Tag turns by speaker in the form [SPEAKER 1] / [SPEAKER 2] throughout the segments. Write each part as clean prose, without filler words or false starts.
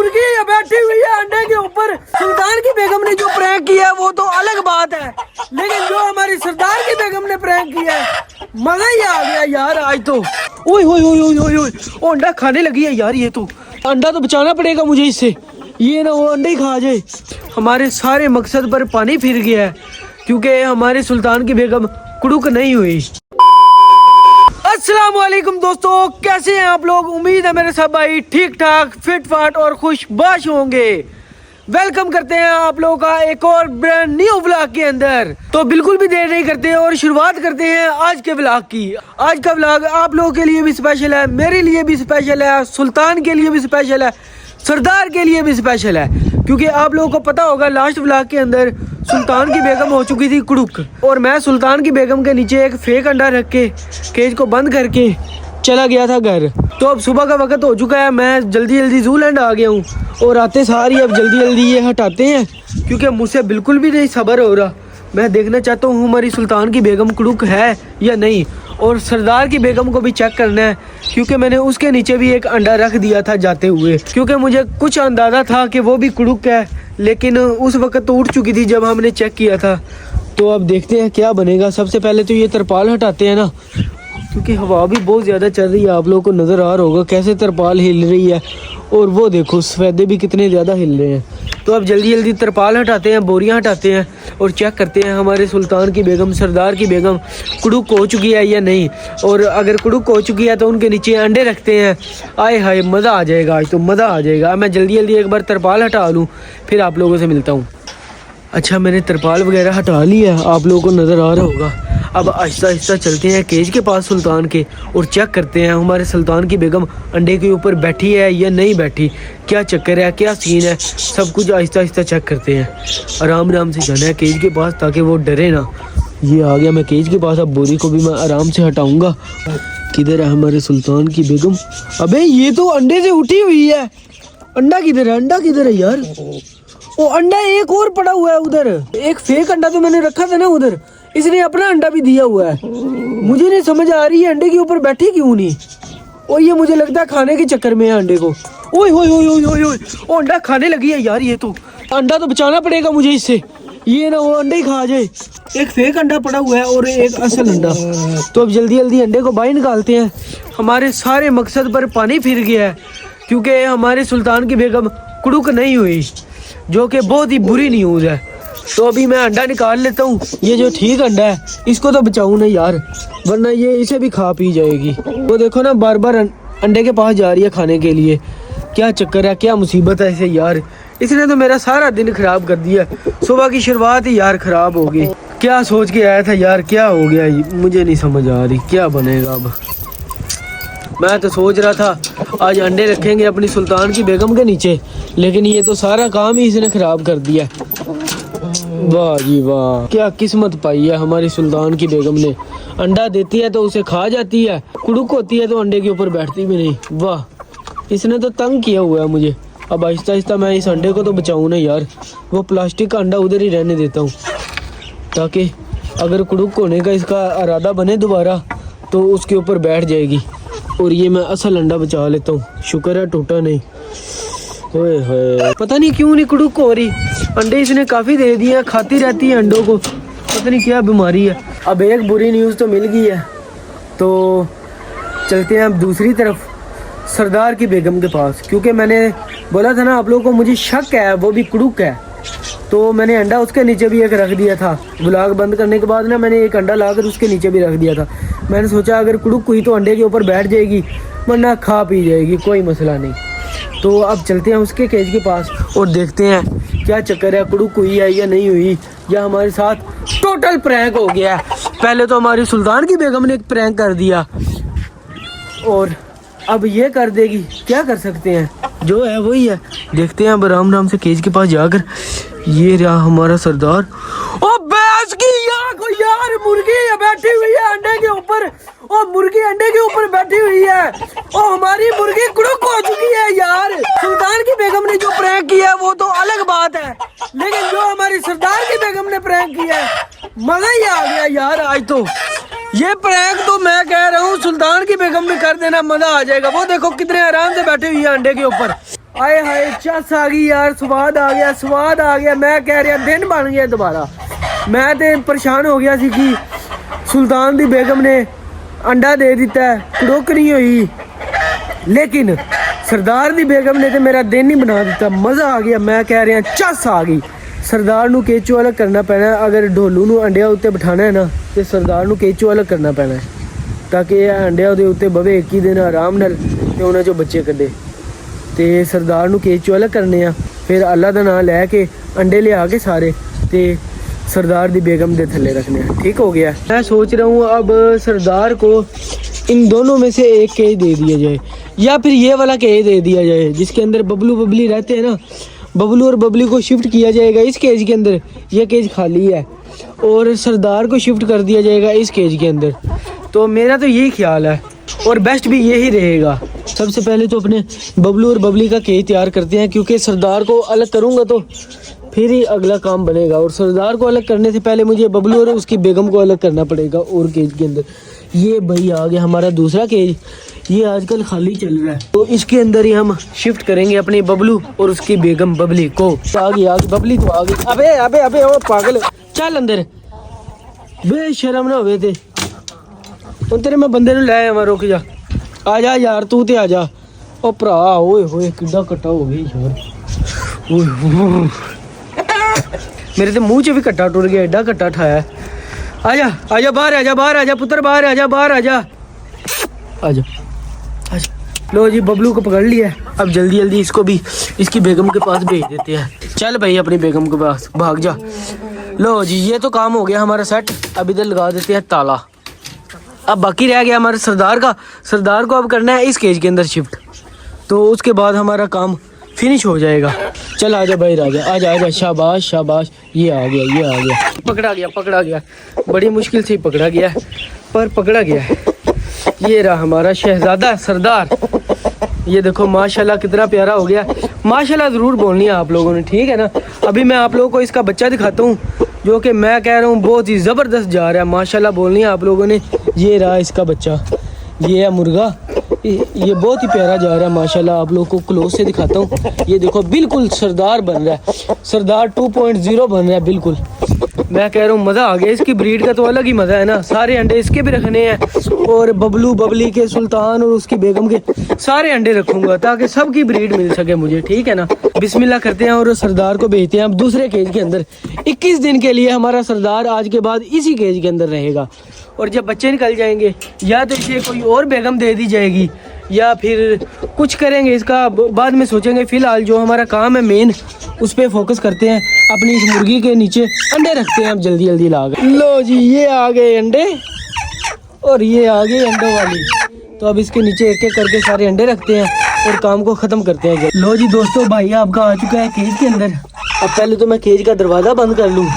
[SPEAKER 1] मुर्गी बैठी हुई है अंडे के ऊपर। सुल्तान की बेगम ने जो प्रैंक किया है वो तो अलग बात है, लेकिन जो हमारी सरदार की बेगम ने प्रैंक किया है मजा ही आ गया यार आज तो। ओए ओए ओए ओए ओए ओए, वो अंडा खाने लगी है यार। ये तो अंडा तो बचाना पड़ेगा मुझे इससे, ये ना वो अंडे ही खा जाए। हमारे सारे मकसद पर पानी फिर गया है क्योंकि हमारे सुल्तान की बेगम कुड़ुक नहीं हुई। अस्सलाम वालेकुम दोस्तों, कैसे हैं आप लोग? उम्मीद है मेरे सब भाई ठीक ठाक फिट फाट और खुशबाश होंगे। वेलकम करते हैं आप लोगों का एक और ब्रांड न्यू व्लॉग के अंदर। तो बिल्कुल भी देर नहीं करते और शुरुआत करते हैं आज के व्लॉग की। आज का व्लॉग आप लोगों के लिए भी स्पेशल है, मेरे लिए भी स्पेशल है, सुल्तान के लिए भी स्पेशल है, सरदार के लिए भी स्पेशल है। क्योंकि आप लोगों को पता होगा लास्ट व्लॉग के अंदर सुल्तान की बेगम हो चुकी थी कुड़ुक, और मैं सुल्तान की बेगम के नीचे एक फेक अंडा रख के केज को बंद करके चला गया था घर। तो अब सुबह का वक्त हो चुका है, मैं जल्दी जल्दी ज़ूलैंड आ गया हूँ और आते सारी अब जल्दी जल्दी ये हटाते हैं क्योंकि मुझसे बिल्कुल भी नहीं सब्र हो रहा। मैं देखना चाहता हूँ हमारी सुल्तान की बेगम कुड़ुक है या नहीं, और सरदार की बेगम को भी चेक करना है क्योंकि मैंने उसके नीचे भी एक अंडा रख दिया था जाते हुए, क्योंकि मुझे कुछ अंदाज़ा था कि वो भी कुड़ुक है, लेकिन उस वक्त तो उठ चुकी थी जब हमने चेक किया था। तो अब देखते हैं क्या बनेगा। सबसे पहले तो ये तरपाल हटाते हैं ना, क्योंकि हवा भी बहुत ज़्यादा चल रही है। आप लोगों को नज़र आ रहा होगा कैसे तरपाल हिल रही है, और वो देखो सफ़ेदे भी कितने ज़्यादा हिल रहे हैं। तो अब जल्दी जल्दी तरपाल हटाते हैं, बोरियां हटाते हैं और चेक करते हैं हमारे सुल्तान की बेगम सरदार की बेगम कुड़ुक हो चुकी है या नहीं। और अगर कुड़ुक हो चुकी है तो उनके नीचे अंडे रखते हैं। आए हाय मज़ा आ जाएगा, आज तो मज़ा आ जाएगा। मैं जल्दी जल्दी एक बार तरपाल हटा लूँ फिर आप लोगों से मिलता हूँ। अच्छा, मैंने तरपाल वगैरह हटा लिया है, आप लोगों को नज़र आ रहा होगा। अब आहिस्ता आहिस्ता चलते हैं केज के पास सुल्तान के और चेक करते हैं हमारे सुल्तान की बेगम अंडे के ऊपर बैठी है या नहीं बैठी, क्या चक्कर है, क्या सीन है, सब कुछ आहिस्ता आहिस्ता चेक करते हैं। आराम आराम से जाना है केज के पास ताकि वो डरे ना। ये आ गया मैं केज के पास, अब बोरी को भी मैं आराम से हटाऊँगा। किधर है हमारे सुल्तान की बेगम? अबे ये तो अंडे से उठी हुई है। अंडा किधर है? अंडा किधर है यार? वो अंडा एक और पड़ा हुआ है उधर। एक फेक अंडा तो मैंने रखा था ना उधर, इसने अपना अंडा भी दिया हुआ है। मुझे नहीं समझ आ रही है अंडे के ऊपर बैठी क्यों नहीं। और ये मुझे लगता है खाने के चक्कर में है अंडे को। ओए ओए ओए ओए ओए ओए, वो अंडा खाने लगी है यार। ये तो अंडा तो बचाना पड़ेगा मुझे इससे, ये ना वो अंडे ही खा जाए। एक फेक अंडा पड़ा हुआ है और एक असल अंडा। तो अब जल्दी जल्दी अंडे को बाहर निकालते हैं। हमारे सारे मकसद पर पानी फिर गया है क्योंकि हमारे सुल्तान की बेगम कुड़ुक नहीं हुई, जो कि बहुत ही बुरी न्यूज़ है। तो अभी मैं अंडा निकाल लेता हूँ। ये जो ठीक अंडा है इसको तो बचाऊँ ना यार, वरना ये इसे भी खा पी जाएगी। वो देखो ना बार बार अंडे के पास जा रही है खाने के लिए। क्या चक्कर है, क्या मुसीबत है इसे यार। इसने तो मेरा सारा दिन ख़राब कर दिया। सुबह की शुरुआत ही यार ख़राब हो गई। क्या सोच के आया था यार, क्या हो गया मुझे नहीं समझ आ रही क्या बनेगा अब। मैं तो सोच रहा था आज अंडे रखेंगे अपनी सुल्तान की बेगम के नीचे, लेकिन ये तो सारा काम ही इसने ख़राब कर दिया। वाह जी वाह, क्या किस्मत पाई है हमारी सुल्तान की बेगम ने। अंडा देती है तो उसे खा जाती है, कुड़ुक होती है तो अंडे के ऊपर बैठती भी नहीं। वाह, इसने तो तंग किया हुआ है मुझे। अब आहिस्ता आहिस्ता मैं इस अंडे को तो बचाऊँ ना यार। वो प्लास्टिक का अंडा उधर ही रहने देता हूँ ताकि अगर कुड़ुक होने का इसका इरादा बने दोबारा तो उसके ऊपर बैठ जाएगी। और ये मैं असल अंडा बचा लेता हूँ, शुक्र है टूटा नहीं। ओए होए, पता नहीं क्यों नहीं कुड़ुक हो रही। अंडे इसने काफ़ी दे दिए हैं, खाती रहती है अंडों को, पता नहीं क्या बीमारी है। अब एक बुरी न्यूज़ तो मिल गई है, तो चलते हैं अब दूसरी तरफ सरदार की बेगम के पास, क्योंकि मैंने बोला था ना आप लोगों को मुझे शक है वो भी कुड़ुक है। तो मैंने अंडा उसके नीचे भी एक रख दिया था। व्लॉग बंद करने के बाद ना मैंने एक अंडा लाकर उसके नीचे भी रख दिया था। मैंने सोचा अगर कुड़ुक हुई तो अंडे के ऊपर बैठ जाएगी, वरना खा पी जाएगी, कोई मसला नहीं। तो अब चलते हैं उसके केज के पास और देखते हैं क्या चक्कर है, कुड़ुक हुई है या नहीं हुई, या हमारे साथ टोटल प्रैंक हो गया है। पहले तो हमारी सुल्तान की बेगम ने एक प्रैंक कर दिया और अब ये कर देगी, क्या कर सकते हैं, जो है वही है। देखते हैं अब आराम आराम से केज के पास जाकर। ये रहा हमारा सरदार। ओ भैंस की यार मुर्गी बैठी हुई है अंडे के ऊपर। ओ मुर्गी अंडे के ऊपर बैठी हुई है। ओ हमारी मुर्गी कुड़ुक हो चुकी है यार। सुल्तान की बेगम ने जो प्रैंक किया है वो तो अलग बात है, लेकिन जो हमारी सरदार की बेगम ने प्रैंक किया है मजा ही आ गया यार आज तो। ये प्रैंक तो मैं कह रहा हूँ सुल्तान की बेगम में कर देना, मजा आ जाएगा। वो देखो कितने आराम से बैठी हुई है अंडे के ऊपर। आए हाय चस आ गई यार, स्वाद आ गया, स्वाद आ गया। मैं कह रहा दिन बन गया दोबारा। मैं तो परेशान हो गया सी कि सुल्तान दी बेगम ने अंडा दे दिता है, कुड़ुक नहीं हुई, लेकिन सरदार दी बेगम ने तो मेरा दिन ही बना दिता। मज़ा आ गया। मैं कह रहा चस आ गई। सरदार नू केचू अलग करना पैना है। अगर ढोलू नू अंडिया उत्ते बिठाना है ना तो सरदार नू केचू अलग करना पैना है, ताकि यह अंडिया दे उत्ते बवे एक ही दिन आराम नाल ते उन्हां चों बच्चे कड्डे। ते सरदार नू केचू अलग करने आ, फिर अल्लाह दा नाम लैके अंडे लिया के सारे ते सरदार दी बेगम दे थल्ले रखने हैं। ठीक हो गया। मैं सोच रहा हूँ अब सरदार को इन दोनों में से एक केज दे दिया जाए, या फिर ये वाला केज दे दिया जाए जिसके अंदर बबलू बबली रहते हैं ना। बबलू और बबली को शिफ्ट किया जाएगा इस केज के अंदर, ये केज खाली है, और सरदार को शिफ्ट कर दिया जाएगा इस केज के अंदर। तो मेरा तो यही ख्याल है, और बेस्ट भी यही रहेगा। सबसे पहले तो अपने बबलू और बबली का केज तैयार करते हैं, क्योंकि सरदार को अलग करूँगा तो फिर ही अगला काम बनेगा, और सरदार को अलग करने से पहले मुझे बबलू और उसकी बेगम को अलग करना पड़ेगा और केज के अंदर। ये भाई आ गया हमारा दूसरा केज, ये आजकल खाली चल रहा है, तो इसके अंदर ही हम शिफ्ट करेंगे अपने बबलू और उसकी बेगम बबली को। आ गई बबली तो आ गई। अबे अबे अबे ओ पागल, चल अंदर, बेशरम ना होवे ते उन तेरे मैं बंदे नूं लै आवां। रुक जा, आ जा यार तू ते आ जा। ओ भरा ओए होए किड्डा कट्टा हो गई यार, ओए मेरे तो मुंह च भी कट्टा टुर गया, एडा कट्टा ठाया। आजा आजा बाहर आजा, बाहर आजा पुत्र, बाहर आजा, बाहर आजा, आजा आजा। लो जी बबलू को पकड़ लिया। अब जल्दी जल्दी इसको भी इसकी बेगम के पास भेज देते हैं। चल भाई अपनी बेगम के पास भाग जा। लो जी ये तो काम हो गया हमारा सेट। अब इधर लगा देते हैं ताला। अब बाकी रह गया हमारे सरदार का। सरदार को अब करना है इस केज के अंदर शिफ्ट, तो उसके बाद हमारा काम फिनिश हो जाएगा। चल आजा भाई राजा, आजा आजा, शाबाश शाबाश। ये आ गया, ये आ गया, पकड़ा गया, पकड़ा गया। बड़ी मुश्किल से पकड़ा गया है, पर पकड़ा गया है। ये रहा हमारा शहजादा सरदार। ये देखो माशाल्लाह कितना प्यारा हो गया। माशाल्लाह ज़रूर बोलनी है आप लोगों ने, ठीक है ना। अभी मैं आप लोगों को इसका बच्चा दिखाता हूँ, जो कि मैं कह रहा हूँ बहुत ही ज़बरदस्त जा रहा है। माशाल्लाह बोलनी है आप लोगों ने। ये रहा इसका बच्चा, ये है मुर्गा। ये बहुत ही प्यारा जा रहा है माशाल्लाह। आप लोगों को क्लोज से दिखाता हूँ। ये देखो बिल्कुल सरदार बन रहा है, सरदार 2.0 बन रहा है बिल्कुल। मैं कह रहा हूँ मज़ा आ गया। इसकी ब्रीड का तो अलग ही मज़ा है ना। सारे अंडे इसके भी रखने हैं, और बबलू बबली के, सुल्तान और उसकी बेगम के सारे अंडे रखूँगा, ताकि सबकी ब्रीड मिल सके मुझे, ठीक है ना। बिस्मिल्लाह करते हैं और सरदार को भेजते हैं अब दूसरे केज के अंदर। 21 दिन के लिए हमारा सरदार आज के बाद इसी केज के अंदर रहेगा, और जब बच्चे निकल जाएंगे या तो इसे कोई और बेगम दे दी जाएगी, या फिर कुछ करेंगे, इसका बाद में सोचेंगे। फ़िलहाल जो हमारा काम है मेन, उस पर फोकस करते हैं। अपनी इस मुर्गी के नीचे अंडे रखते हैं अब जल्दी जल्दी ला गए। लो जी ये आ गए अंडे, और ये आ गई अंडों वाली। तो अब इसके नीचे एक एक करके सारे अंडे रखते हैं और काम को ख़त्म करते हैं। लो जी दोस्तों, भाई आपका आ चुका है केज के अंदर। अब पहले तो मैं केज का दरवाज़ा बंद कर लूँ,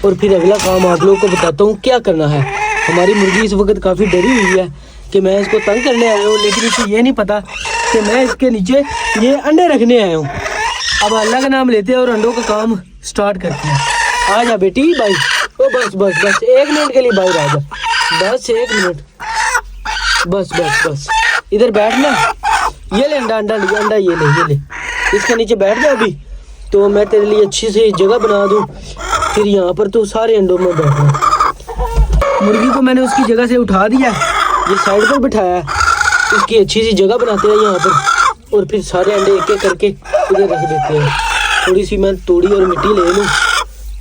[SPEAKER 1] और फिर अगला काम आप लोगों को बताता हूँ क्या करना है। हमारी मुर्गी इस वक्त काफ़ी डरी हुई है कि मैं इसको तंग करने आया हूँ, लेकिन इसे ये नहीं पता कि मैं इसके नीचे ये अंडे रखने आया हूँ। अब अल्लाह का नाम लेते हैं और अंडों का काम स्टार्ट करते हैं। आ जा बेटी भाई। ओ बस बस बस 1 मिनट के लिए बाहर आ जा, बस 1 मिनट, बस बस बस इधर बैठना। ये ले अंडा, अंडा लिया, अंडा ये ले, ये ले, इसके नीचे बैठ जा। अभी तो मैं तेरे लिए अच्छी सी जगह बना दूँ, फिर यहाँ पर तू सारे अंडों में बैठना। मुर्गी को मैंने उसकी जगह से उठा दिया, ये साइड पर बिठाया, इसकी अच्छी सी जगह बनाते हैं यहाँ पर, और फिर सारे अंडे एक एक करके इधर रख देते हैं। थोड़ी सी मैं तोड़ी और मिट्टी ले लूँ,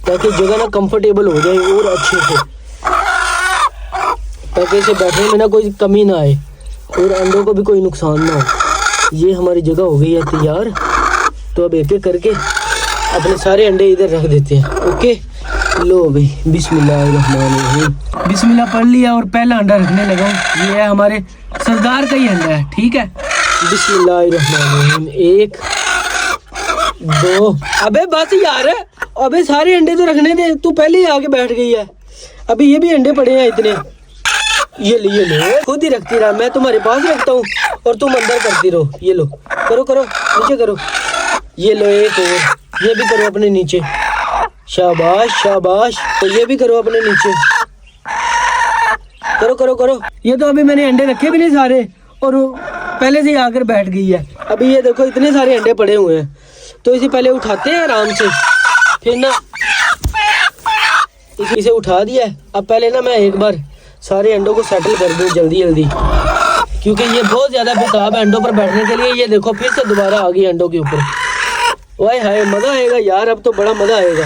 [SPEAKER 1] ताकि जगह ना कंफर्टेबल हो जाए और अच्छे से, ताकि इसे बैठने में ना कोई कमी ना आए और अंडों को भी कोई नुकसान ना हो। ये हमारी जगह हो गई है तैयार। तो अब एक एक करके अपने सारे अंडे इधर रख देते हैं। ओके लो भाई, बिस्मिल्लाहिर्रहमानिर्रहीम। बिस्मिल्लाह पढ़ लिया और पहला अंडा रखने लगा। ये है हमारे सरदार का ही अंडा है, ठीक है। बिस्मिल्लाहिर्रहमानिर्रहीम, 1 2। अबे बस यार, अबे सारे अंडे तो रखने दे, तू पहले ही आके बैठ गई है। अभी ये भी अंडे पड़े हैं इतने। ये ले खुद ही रखती रहा, मैं तुम्हारे पास रखता हूँ और तुम अंदर करती रहो। ये लो, करो करो, नीचे करो। ये लो एक और, ये भी करो अपने नीचे। शाबाश शाबाश, तो ये भी करो अपने नीचे। करो करो करो। ये तो अभी मैंने अंडे रखे भी नहीं सारे, और पहले से ही आकर बैठ गई है। अभी ये देखो इतने सारे अंडे पड़े हुए हैं, तो इसे पहले उठाते हैं आराम से, फिर ना इसे उठा दिया है। अब पहले ना मैं एक बार सारे अंडों को सेटल कर दूं जल्दी जल्दी, क्योंकि ये बहुत ज़्यादा बेताब है अंडों पर बैठने के लिए। ये देखो फिर से दोबारा आ गई अंडों के ऊपर। वाह हाय मज़ा आएगा यार, अब तो बड़ा मज़ा आएगा।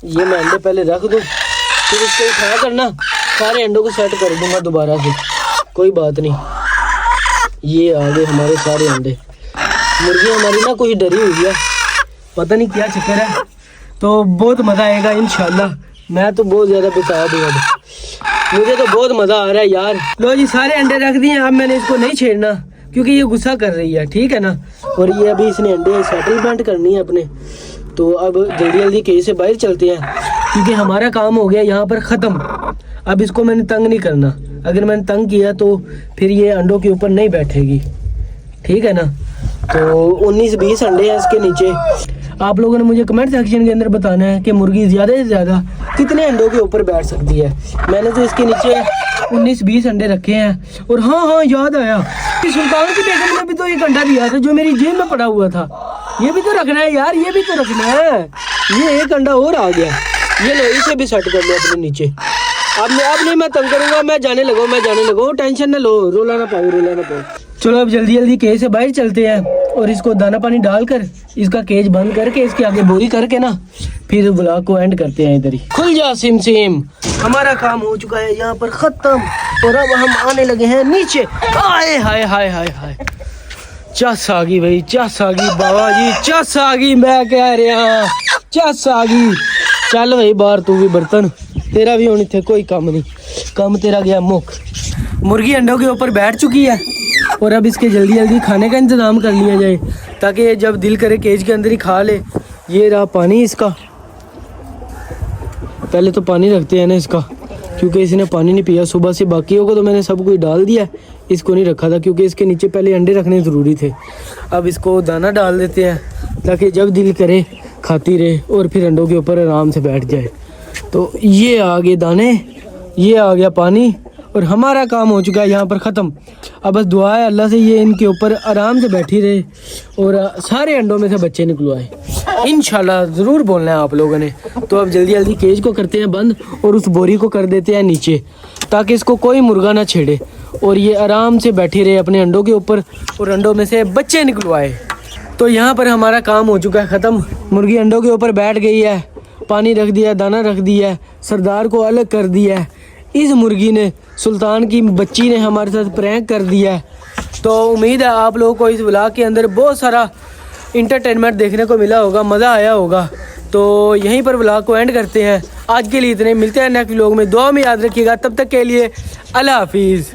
[SPEAKER 1] ये मैं अंडे पहले रख दूं, फिर इसको उठा कर ना सारे अंडों को सेट कर दूंगा दोबारा से, कोई बात नहीं। ये आ गए हमारे सारे अंडे। मुर्गी हमारी ना कोई डरी हुई है, पता नहीं क्या चक्कर है, तो बहुत मज़ा आएगा इंशाल्लाह। मैं तो बहुत ज़्यादा बेताब हूँ, अब मुझे तो बहुत मज़ा आ रहा है यार। लो जी सारे अंडे रख दिए, अब मैंने इसको नहीं छेड़ना क्योंकि ये गुस्सा कर रही है, ठीक है ना। और ये अभी इसने अंडे सेटलमेंट करनी है अपने, तो अब जल्दी जल्दी केज से बाहर चलते हैं क्योंकि हमारा काम हो गया यहाँ पर ख़त्म। अब इसको मैंने तंग नहीं करना, अगर मैंने तंग किया तो फिर ये अंडों के ऊपर नहीं बैठेगी, ठीक है ना। तो 19-20 अंडे हैं इसके नीचे। आप लोगों ने मुझे कमेंट सेक्शन के अंदर बताना है कि मुर्गी ज़्यादा से ज़्यादा कितने अंडों के ऊपर बैठ सकती है। मैंने तो इसके नीचे 19-20 अंडे रखे हैं। और हाँ याद आया कि सुल्तान की बेगम ने भी तो एक अंडा दिया था जो मेरी जेब में पड़ा हुआ था, ये भी तो रखना है यार, ये भी तो रखना है। ये एक अंडा और आ गया, ये लो इसे भी सेट कर लो अपने नीचे। अब नहीं मैं तंग करूंगा, मैं जाने लगो, टेंशन ना लो, रोला ना पाओ। चलो अब जल्दी जल्दी केज से बाहर चलते हैं और इसको दाना पानी डालकर इसका केज बंद करके इसके आगे बोरी करके ना फिर ब्लॉग को एंड करते हैं। इधर ही खुल जा सिम सिम, हमारा काम हो चुका है यहाँ पर खत्म। और अब हम आने लगे हैं नीचे। हाय हाय हाय हाय हाय, चस आ गई भाई, चस आ गई बाबा जी, चस आ गई, मैं कह रहा चस आ गई। चल भाई बाहर तू भी, बर्तन तेरा भी होनी थे, कोई काम नहीं, काम तेरा गया मुख। मुर्गी अंडों के ऊपर बैठ चुकी है और अब इसके जल्दी जल्दी खाने का इंतज़ाम कर लिया जाए ताकि ये जब दिल करे केज के अंदर ही खा ले। ये रहा पानी इसका, पहले तो पानी रखते हैं ना इसका, क्योंकि इसने पानी नहीं पिया सुबह से। बाकियों को तो मैंने सब कुछ डाल दिया, इसको नहीं रखा था क्योंकि इसके नीचे पहले अंडे रखने ज़रूरी थे। अब इसको दाना डाल देते हैं ताकि जब दिल करे खाती रहे और फिर अंडों के ऊपर आराम से बैठ जाए। तो ये आ गए दाने, ये आ गया पानी और हमारा काम हो चुका है यहाँ पर ख़त्म। अब बस दुआ है अल्लाह से ये इनके ऊपर आराम से बैठी रहे और सारे अंडों में से बच्चे निकलवाए इंशाल्लाह। ज़रूर बोलना है आप लोगों ने। तो अब जल्दी जल्दी केज को करते हैं बंद और उस बोरी को कर देते हैं नीचे ताकि इसको कोई मुर्गा ना छेड़े और ये आराम से बैठी रहे अपने अंडों के ऊपर और अंडों में से बच्चे निकलवाए। तो यहाँ पर हमारा काम हो चुका है ख़त्म। मुर्गी अंडों के ऊपर बैठ गई है, पानी रख दिया, दाना रख दिया है, सरदार को अलग कर दिया है। इस मुर्गी ने, सुल्तान की बच्ची ने हमारे साथ प्रैंक कर दिया है। तो उम्मीद है आप लोगों को इस व्लॉग के अंदर बहुत सारा इंटरटेनमेंट देखने को मिला होगा, मज़ा आया होगा। तो यहीं पर व्लॉग को एंड करते हैं। आज के लिए इतने, मिलते हैं नेक्स्ट व्लॉग में। दुआ में याद रखिएगा, तब तक के लिए अल्लाह हाफिज़।